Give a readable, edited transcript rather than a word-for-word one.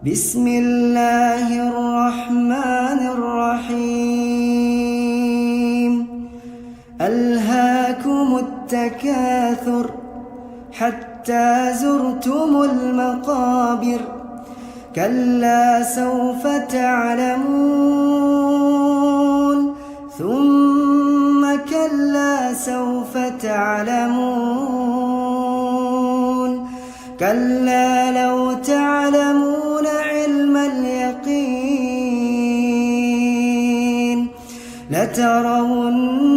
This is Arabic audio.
بسم الله الرحمن الرحيم ألهاكم التكاثر حتى زرتم المقابر كلا سوف تعلمون ثم كلا سوف تعلمون كلا لو تعلمون علم اليقين لترون